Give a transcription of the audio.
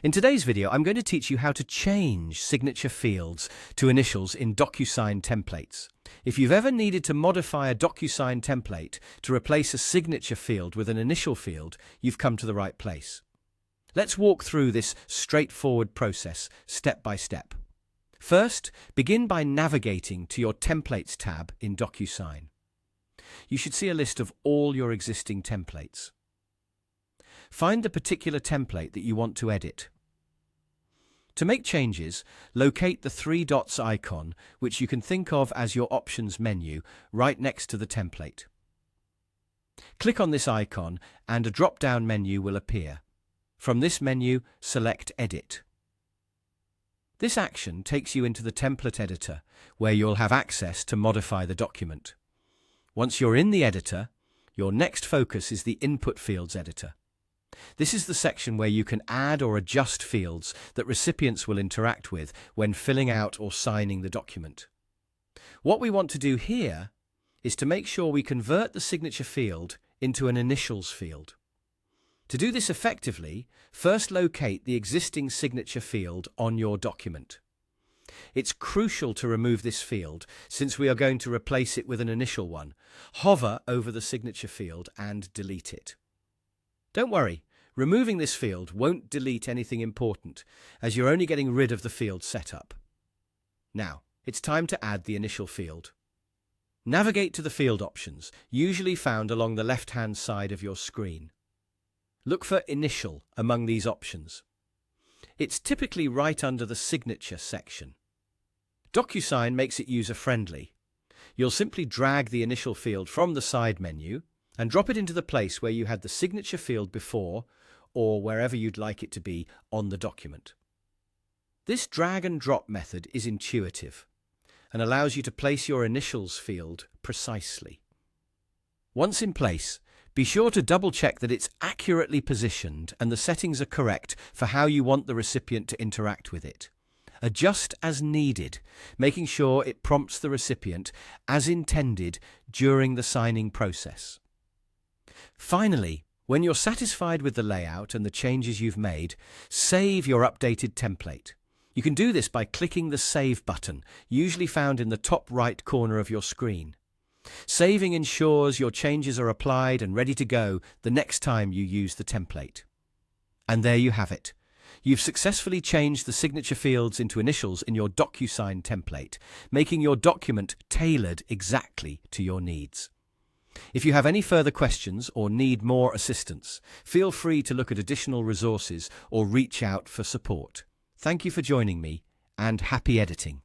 In today's video, I'm going to teach you how to change signature fields to initials in DocuSign templates. If you've ever needed to modify a DocuSign template to replace a signature field with an initial field, you've come to the right place. Let's walk through this straightforward process step by step. First, begin by navigating to your Templates tab in DocuSign. You should see a list of all your existing templates. Find the particular template that you want to edit. To make changes, locate the three dots icon, which you can think of as your options menu, right next to the template. Click on this icon and a drop-down menu will appear. From this menu, select Edit. This action takes you into the template editor, where you'll have access to modify the document. Once you're in the editor, your next focus is the Input Fields editor. This is the section where you can add or adjust fields that recipients will interact with when filling out or signing the document. What we want to do here is to make sure we convert the signature field into an initials field. To do this effectively, first locate the existing signature field on your document. It's crucial to remove this field since we are going to replace it with an initial one. Hover over the signature field and delete it. Don't worry, removing this field won't delete anything important, as you're only getting rid of the field setup. Now, it's time to add the initial field. Navigate to the field options, usually found along the left-hand side of your screen. Look for Initial among these options. It's typically right under the Signature section. DocuSign makes it user-friendly. You'll simply drag the initial field from the side menu and drop it into the place where you had the signature field before, or wherever you'd like it to be on the document. This drag and drop method is intuitive and allows you to place your initials field precisely. Once in place, be sure to double-check that it's accurately positioned and the settings are correct for how you want the recipient to interact with it. Adjust as needed, making sure it prompts the recipient as intended during the signing process. Finally, when you're satisfied with the layout and the changes you've made, save your updated template. You can do this by clicking the Save button, usually found in the top right corner of your screen. Saving ensures your changes are applied and ready to go the next time you use the template. And there you have it. You've successfully changed the signature fields into initials in your DocuSign template, making your document tailored exactly to your needs. If you have any further questions or need more assistance, feel free to look at additional resources or reach out for support. Thank you for joining me, and happy editing.